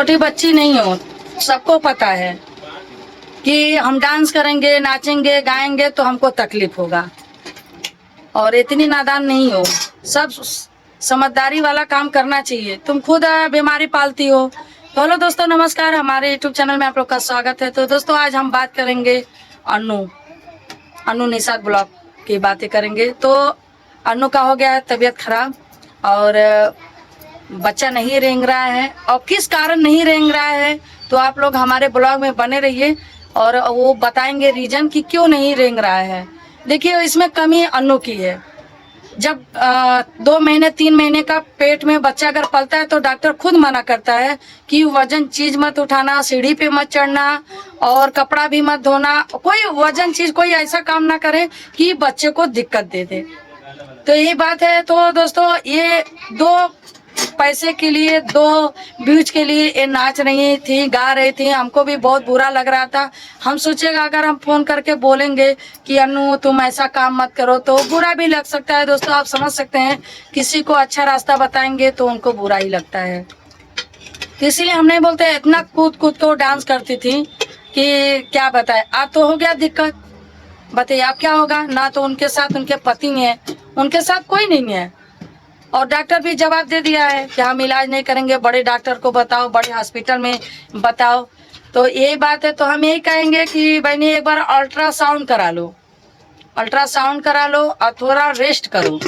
छोटी बच्ची नहीं हो, सबको पता है कि हम डांस करेंगे, नाचेंगे, गाएंगे तो हमको तकलीफ होगा, और इतनी नादान नहीं हो। सब समझदारी वाला काम करना चाहिए। तुम खुद बीमारी पालती हो। तो हेलो दोस्तों, नमस्कार, हमारे यूट्यूब चैनल में आप लोग का स्वागत है। तो दोस्तों, आज हम बात करेंगे अनु निषाद ब्लॉग की बातें करेंगे। तो अनु का हो गया है तबीयत खराब, और बच्चा नहीं रेंग रहा है, और किस कारण नहीं रेंग रहा है तो आप लोग हमारे ब्लॉग में बने रहिए, और वो बताएंगे रीजन कि क्यों नहीं रेंग रहा है। देखिए, इसमें कमी अनु की है। जब 2 महीने 3 महीने का पेट में बच्चा अगर पलता है तो डॉक्टर खुद मना करता है कि वजन चीज मत उठाना, सीढ़ी पे मत चढ़ना, और कपड़ा भी मत धोना, कोई वजन चीज कोई ऐसा काम ना करे कि बच्चे को दिक्कत दे दे। तो यही बात है। तो दोस्तों, ये 2 पैसे के लिए, 2 व्यूज के लिए ये नाच रही थी, गा रही थी। हमको भी बहुत बुरा लग रहा था। हम सोचेगा अगर हम फोन करके बोलेंगे कि अनु तुम ऐसा काम मत करो तो बुरा भी लग सकता है। दोस्तों, आप समझ सकते हैं, किसी को अच्छा रास्ता बताएंगे तो उनको बुरा ही लगता है। तो इसीलिए हम नहीं बोलते। इतना कूद कूद को डांस करती थी कि क्या बताए। अब तो हो गया दिक्कत, बताइए अब क्या होगा। ना तो उनके साथ उनके पति है, उनके साथ कोई नहीं है, और डॉक्टर भी जवाब दे दिया है कि हम इलाज नहीं करेंगे, बड़े डॉक्टर को बताओ, बड़े हॉस्पिटल में बताओ। तो यही बात है। तो हम यही कहेंगे कि बहनी, एक बार अल्ट्रासाउंड करा लो, अल्ट्रासाउंड करा लो, और थोड़ा रेस्ट करो,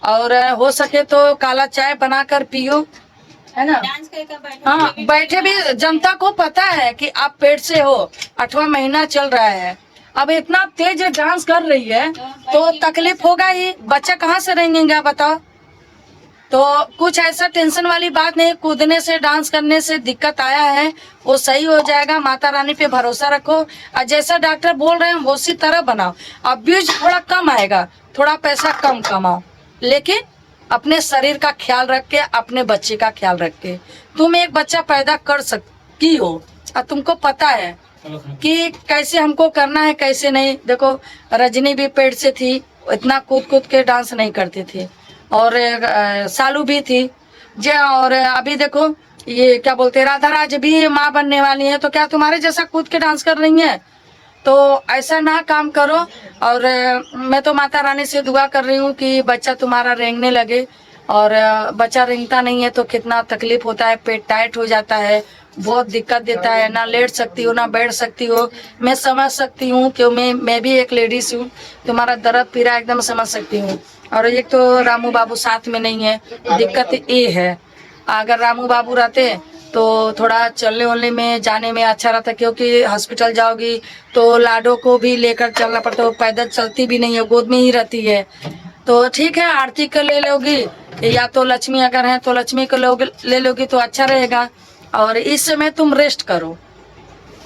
और हो सके तो काला चाय बनाकर पियो, है ना। हाँ, बैठे भी जनता को पता है कि आप पेट से हो, 8वां महीना चल रहा है। अब इतना तेज डांस कर रही है तो तकलीफ होगा ही, बच्चा कहाँ से रहेंगे बताओ। तो कुछ ऐसा टेंशन वाली बात नहीं, कूदने से, डांस करने से दिक्कत आया है, वो सही हो जाएगा। माता रानी पे भरोसा रखो, और जैसा डॉक्टर बोल रहे हैं वो उसी तरह बनाओ। अब्यूज थोड़ा कम आएगा, थोड़ा पैसा कम कमाओ, लेकिन अपने शरीर का ख्याल रख के, अपने बच्चे का ख्याल रख के। तुम एक बच्चा पैदा कर सकती हो, और तुमको पता है कि कैसे हमको करना है, कैसे नहीं। देखो, रजनी भी पेट से थी, इतना कूद कूद के डांस नहीं करती थी, और सालू भी थी जे, और अभी देखो ये क्या बोलते, राधा राज भी माँ बनने वाली है। तो क्या तुम्हारे जैसा कूद के डांस कर रही है? तो ऐसा ना काम करो। और मैं तो माता रानी से दुआ कर रही हूँ कि बच्चा तुम्हारा रेंगने लगे, और बच्चा रेंगता नहीं है तो कितना तकलीफ होता है, पेट टाइट हो जाता है, बहुत दिक्कत देता है, ना लेट सकती हो ना बैठ सकती हो। मैं समझ सकती हूँ क्यों, मैं भी एक लेडीज हूँ, तुम्हारा दर्द पीड़ा एकदम समझ सकती हूँ। और एक तो रामू बाबू साथ में नहीं है, दिक्कत ये है। अगर रामू बाबू रहते तो थोड़ा चलने वलने में, जाने में अच्छा रहता, क्योंकि हॉस्पिटल जाओगी तो लाडो को भी लेकर चलना पड़ता है, वो पैदल चलती भी नहीं है, गोद में ही रहती है। तो ठीक है, आरती को ले लोगी, या तो लक्ष्मी अगर है तो लक्ष्मी को ले लोगी तो अच्छा रहेगा। और इस समय तुम रेस्ट करो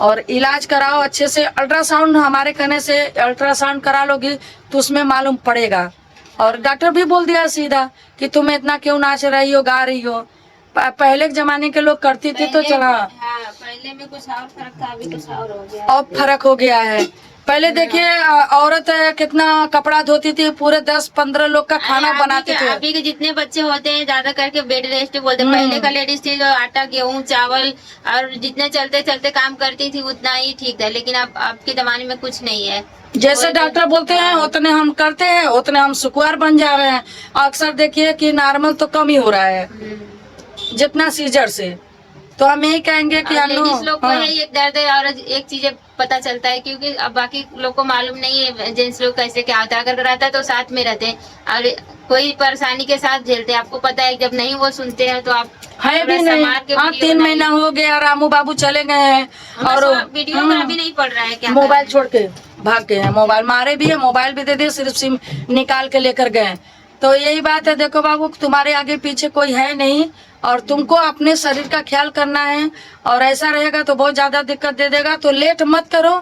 और इलाज कराओ अच्छे से। अल्ट्रासाउंड हमारे कहने से अल्ट्रासाउंड करा लोगी तो उसमें मालूम पड़ेगा। और डॉक्टर भी बोल दिया सीधा कि तुम इतना क्यों नाच रही हो, गा रही हो। पहले के जमाने के लोग करती थी तो चला, पहले में कुछ और फर्क था, अभी कुछ और हो गया, अब फर्क हो गया है। पहले देखिए औरत कितना कपड़ा धोती थी, पूरे 10-15 लोग का खाना बनाते थे। अभी के जितने बच्चे होते हैं ज्यादा करके बेड रेस्ट बोलते हैं। पहले का लेडीज थी जो आटा, गेहूं, चावल और जितने चलते चलते काम करती थी उतना ही ठीक था, लेकिन अब के जमाने में कुछ नहीं है। जैसे डॉक्टर बोलते हैं उतने हम करते हैं, उतने हम सुकुआर बन जा रहे हैं। अक्सर देखिए कि नॉर्मल तो कम ही हो रहा है जितना सीजर से। तो हम यही कहेंगे कि लेडीज लोग को है एक दर्द है, और एक चीज पता चलता है, क्योंकि अब बाकी लोग को मालूम नहीं है जेंट्स लोग कैसे क्या होता है। अगर रहता है तो साथ में रहते हैं, और कोई परेशानी के साथ झेलते हैं। आपको पता है, जब नहीं वो सुनते हैं तो आप है भी नहीं। हाँ, 3 महीना हो गया, रामू बाबू चले गए हैं, और वीडियो का अभी नहीं पड़ रहा है। क्या मोबाइल छोड़ के भाग गए हैं, मोबाइल मारे भी है, मोबाइल भी दे दिए, सिर्फ सिम निकाल के लेकर गए। तो यही बात है। देखो बाबू, तुम्हारे आगे पीछे कोई है नहीं, और तुमको अपने शरीर का ख्याल करना है। और ऐसा रहेगा तो बहुत ज्यादा दिक्कत दे देगा। तो लेट मत करो,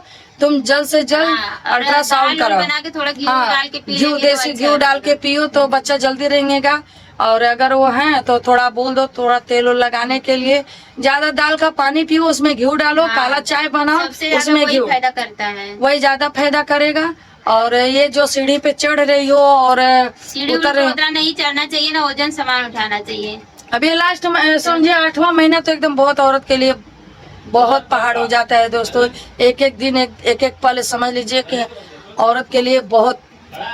तुम जल्द से जल्द अल्ट्रासाउंड कराओ। बना के थोड़ा घी हाँ, डाल के घी, देसी घी डाल के पियो तो बच्चा जल्दी रहेगा। और अगर वो है तो थोड़ा बोल दो, थोड़ा तेल लगाने के लिए। ज्यादा दाल का पानी पियो, उसमें घी डालो, काला चाय बनाओ, उसमें घी फायदा करता है, वही ज्यादा फायदा करेगा। और ये जो सीढ़ी पे चढ़ रही हो और सीढ़ी उतना नहीं चढ़ना चाहिए ना, वजन सामान उठाना चाहिए। अभी लास्ट समझिए 8वां महीना तो एकदम बहुत औरत के लिए बहुत पहाड़ हो जाता है दोस्तों। एक एक दिन एक एक पल समझ लीजिए कि औरत के लिए बहुत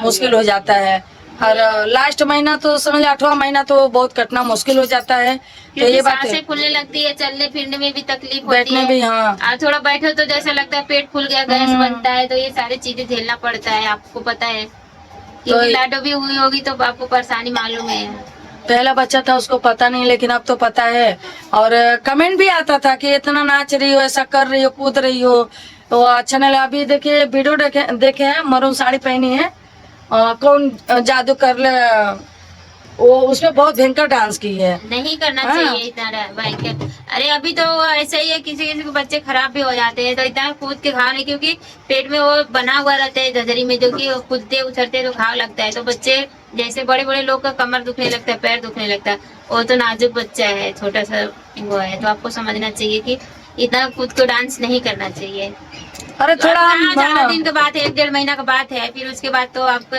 मुश्किल हो जाता है। और लास्ट महीना तो समझ 8वां महीना तो बहुत कटना मुश्किल हो जाता है। तो क्योंकि ये बात है, सांसें फूलने लगती है, चलने फिरने में भी तकलीफ होती बैठने है। भी, हाँ और थोड़ा बैठो तो जैसा लगता है पेट फूल गया, गैस हम्म। बनता है, तो ये सारी चीजें झेलना पड़ता है, आपको पता है। तो क्योंकि लाडो भी हुई होगी तो आपको परेशानी मालूम है। पहला बच्चा था उसको पता नहीं, लेकिन अब तो पता है। और कमेंट भी आता था कि इतना नाच रही हो, ऐसा कर रही हो, कूद रही हो, तो अच्छा नहीं लगा। अभी देखिए वीडियो देखे हैं, मरून साड़ी पहनी है, कौन जादू कर ले, वो उसमें बहुत भयंकर डांस की है। नहीं करना हाँ। चाहिए इतना भयंकर। अरे अभी तो ऐसा ही है, किसी किसी के बच्चे खराब भी हो जाते हैं तो इतना कूद के घाव नहीं, क्योंकि पेट में वो बना हुआ रहता है झजरी में, जो कि वो कूदते उछलते तो घाव लगता है। तो बच्चे जैसे बड़े बड़े लोग का कमर दुखने लगता है, पैर दुखने लगता है, वो तो नाजुक बच्चा है, छोटा सा वो है। तो आपको समझना चाहिए कि इतना कूद को डांस नहीं करना चाहिए। अरे थोड़ा हाँ, ज्यादा हाँ, दिन का बात है, 1-1.5 महीना का बात है। फिर उसके बाद तो आप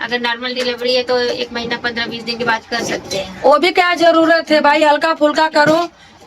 अगर नॉर्मल डिलीवरी है तो 1 महीना 15-20 दिन के बाद कर सकते हैं। वो भी क्या जरूरत है भाई, हल्का फुल्का करो,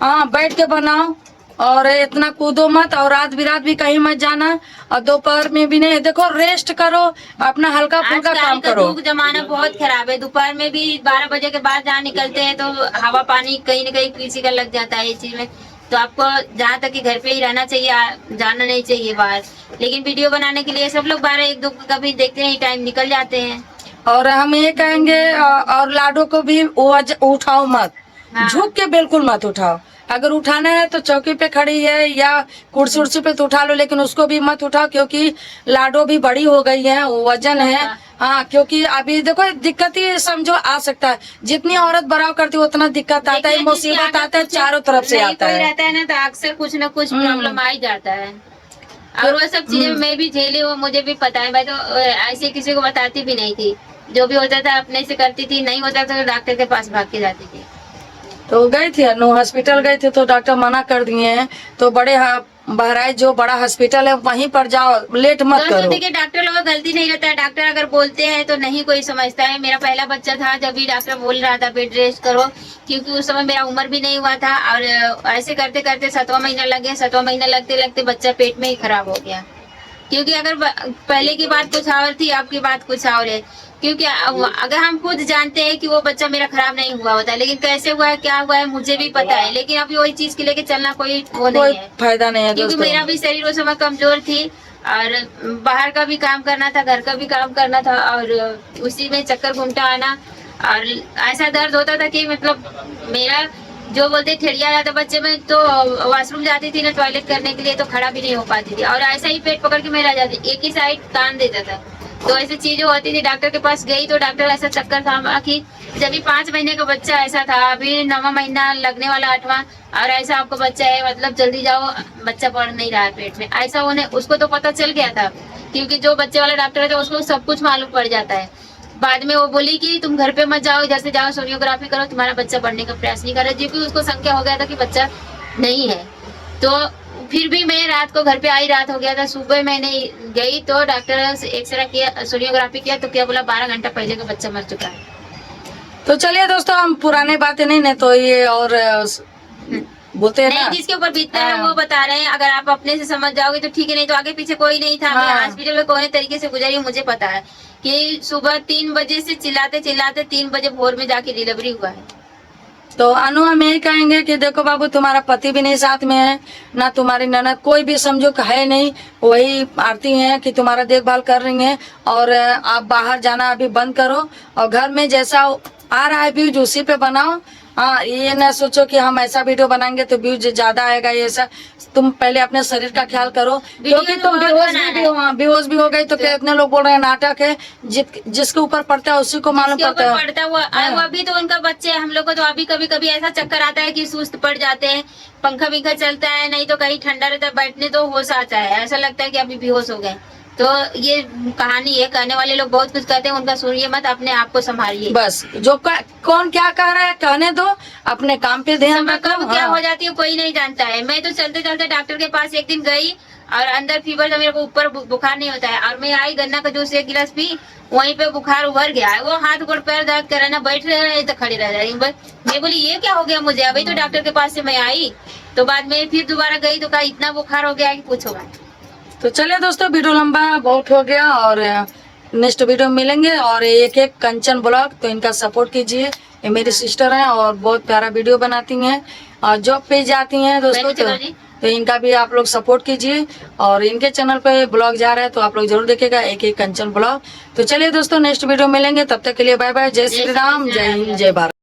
हाँ बैठ के बनाओ, और इतना कूदो मत, और रात बिरात भी कहीं मत जाना, और दोपहर में भी नहीं, देखो रेस्ट करो, अपना हल्का फुल्का आजकल काम का करो। युग जमाना बहुत खराब है। दोपहर में भी 12 बजे के बाद जहाँ निकलते हैं तो हवा पानी कहीं न कहीं किसी का लग जाता है इस चीज में। तो आपको जहाँ तक कि घर पे ही रहना चाहिए, जाना नहीं चाहिए बाहर। लेकिन वीडियो बनाने के लिए सब लोग 12-1-2 कभी देखते हैं, टाइम निकल जाते हैं। और हम ये कहेंगे, और लाडो को भी उठाओ मत, हाँ। झुक के बिल्कुल मत उठाओ। अगर उठाना है तो चौकी पे खड़ी है या कुर्सी उर्सी पे तो उठा लो, लेकिन उसको भी मत उठाओ, क्योंकि लाडो भी बड़ी हो गई है, वजन है। हाँ, क्योंकि अभी देखो दिक्कत ही समझो आ सकता है, जितनी औरत बड़ाव करती है उतना दिक्कत आता है, देखिए, मुसीबत जिसके आता है, आगे चारों तरफ से नहीं आता कोई है। रहता है ना, तो अक्सर कुछ ना कुछ प्रॉब्लम आ ही जाता है। और वो सब चीजें मैं भी झेली हूँ, मुझे भी पता है। मैं तो ऐसे किसी को बताती भी नहीं थी, जो भी होता था अपने से करती थी, नहीं होता तो डॉक्टर के पास भाग के जाती थी। तो गए थे अनु हॉस्पिटल गए थे, तो डॉक्टर मना कर दिए हैं। तो बड़े बहराइच जो बड़ा हॉस्पिटल है वहीं पर जाओ, लेट मत दोस्तों करो। देखिए, डॉक्टर लोगों का गलती नहीं रहता है। डॉक्टर अगर बोलते हैं तो नहीं कोई समझता है। मेरा पहला बच्चा था, जब भी डॉक्टर बोल रहा था बेड रेस्ट करो, क्योंकि उस समय मेरा उम्र भी नहीं हुआ था। और ऐसे करते करते 7वां महीना लग गया। 7वां महीना लगते लगते बच्चा पेट में ही खराब हो गया। क्योंकि अगर पहले की बात कुछ और थी, अब की बात कुछ और है। क्योंकि अगर हम खुद जानते हैं कि वो बच्चा मेरा खराब नहीं हुआ होता, लेकिन कैसे हुआ है, क्या हुआ है, मुझे भी पता है। लेकिन अभी वही चीज के लेके चलना कोई वो कोई नहीं है, फायदा नहीं है क्योंकि दोस्तों। मेरा भी शरीर उस समय कमजोर थी, और बाहर का भी काम करना था, घर का भी काम करना था, और उसी में चक्कर घूमता आना। और ऐसा दर्द होता था कि मतलब मेरा जो बोलते ठेड़िया जाता बच्चे में, तो वॉशरूम जाती थी ना टॉयलेट करने के लिए, तो खड़ा भी नहीं हो पाती थी। और ऐसा ही पेट पकड़ के मैं रह जाती, एक ही साइड तान देता था। तो ऐसी चीजें होती थी। डॉक्टर के पास गई तो डॉक्टर ऐसा चक्कर था कि जब भी 5 महीने का बच्चा ऐसा था, अभी 9वां महीना लगने वाला 8वां, और ऐसा आपको बच्चा है, मतलब जल्दी जाओ, बच्चा बढ़ नहीं रहा है पेट में। ऐसा उन्हें उसको तो पता चल गया था, क्योंकि जो बच्चे वाला डॉक्टर है उसको सब कुछ मालूम पड़ जाता है। बाद में वो बोली कि तुम घर पे मत जाओ, इधर से जाओ, सोनियोग्राफी करो, तुम्हारा बच्चा बढ़ने का प्रयास नहीं कर रहा, जबकि उसको संख्या हो गया था कि बच्चा नहीं है। तो फिर भी मैं रात को घर पे आई, रात हो गया था। सुबह मैंने गई तो डॉक्टर से एक्सरे किया, सोनियोग्राफी किया, तो क्या बोला 12 घंटा पहले का बच्चा मर चुका है। तो चलिए दोस्तों, हम पुराने बातें नहीं तो ये और बोलते हैं ना, नहीं, जिसके ऊपर बीतता है हाँ। वो बता रहे हैं। अगर आप अपने से समझ जाओगे तो ठीक है, नहीं तो आगे पीछे कोई नहीं था। मैं हाँ। हॉस्पिटल में कोई तरीके से गुजरी हूँ, मुझे पता है कि सुबह 3 बजे से चिल्लाते चिल्लाते 3 बजे भोर में जाके डिलीवरी हुआ है। तो अनु हम यही कहेंगे कि देखो बाबू, तुम्हारा पति भी नहीं साथ में है, ना तुम्हारी ननद, कोई भी समझो है नहीं, वही आरती हैं कि तुम्हारा देखभाल कर रही हैं। और आप बाहर जाना अभी बंद करो, और घर में जैसा आ रहा है व्यूज उसी पे बनाओ। हाँ, ये ना सोचो कि हम ऐसा वीडियो बनाएंगे तो व्यूज ज्यादा आएगा, ये ऐसा। तुम पहले अपने शरीर का ख्याल करो, क्योंकि तुम बेहोश भी हो गई तो कितने लोग बोल रहे हैं नाटक है। जिसके ऊपर पड़ता है उसी को मालूम जिसके पड़ता ऊपर है। पड़ता है वो हाँ। अभी तो उनका बच्चे, हम लोग को तो अभी कभी कभी ऐसा चक्कर आता है कि सुस्त पड़ जाते हैं, पंखा विंखा चलता है, नहीं तो कहीं ठंडा रहता है, बैठने तो होश आता है, ऐसा लगता है कि अभी बेहोश हो गए। तो ये कहानी है, कहने वाले लोग बहुत कुछ कहते हैं, उनका सुनिए मत, अपने आप को संभालिए। बस जो कौन क्या कह रहा है कहने दो, अपने काम पे ध्यान समय रखो। कब क्या हाँ। हो जाती है कोई नहीं जानता है। मैं तो चलते चलते डॉक्टर के पास एक दिन गई, और अंदर फीवर था, मेरे को ऊपर बुखार नहीं होता है। और मैं आई, गन्ना का जूस 1 गिलास पी, वहीं पे बुखार उभर गया है। वो हाथ गोड़ पैर दर्द कर रहा है ना, बैठ रहे तो खड़ी रह जाएगी बस। मैं बोली ये क्या हो गया मुझे, अभी तो डॉक्टर के पास से मैं आई, तो बाद में फिर दोबारा गई तो कहा इतना बुखार हो गया है कि पूछो मत। तो चलिए दोस्तों, वीडियो लंबा बहुत हो गया और नेक्स्ट वीडियो में मिलेंगे। और एक एक कंचन ब्लॉग, तो इनका सपोर्ट कीजिए। ये मेरी सिस्टर हैं और बहुत प्यारा वीडियो बनाती हैं और जॉब पे जाती हैं दोस्तों। तो इनका भी आप लोग सपोर्ट कीजिए। और इनके चैनल पे ब्लॉग जा रहा है तो आप लोग जरूर देखेगा, एक एक कंचन ब्लॉग। तो चलिए दोस्तों, नेक्स्ट वीडियो मिलेंगे, तब तक के लिए बाय बाय। जय श्री राम, जय हिंद, जय भारत।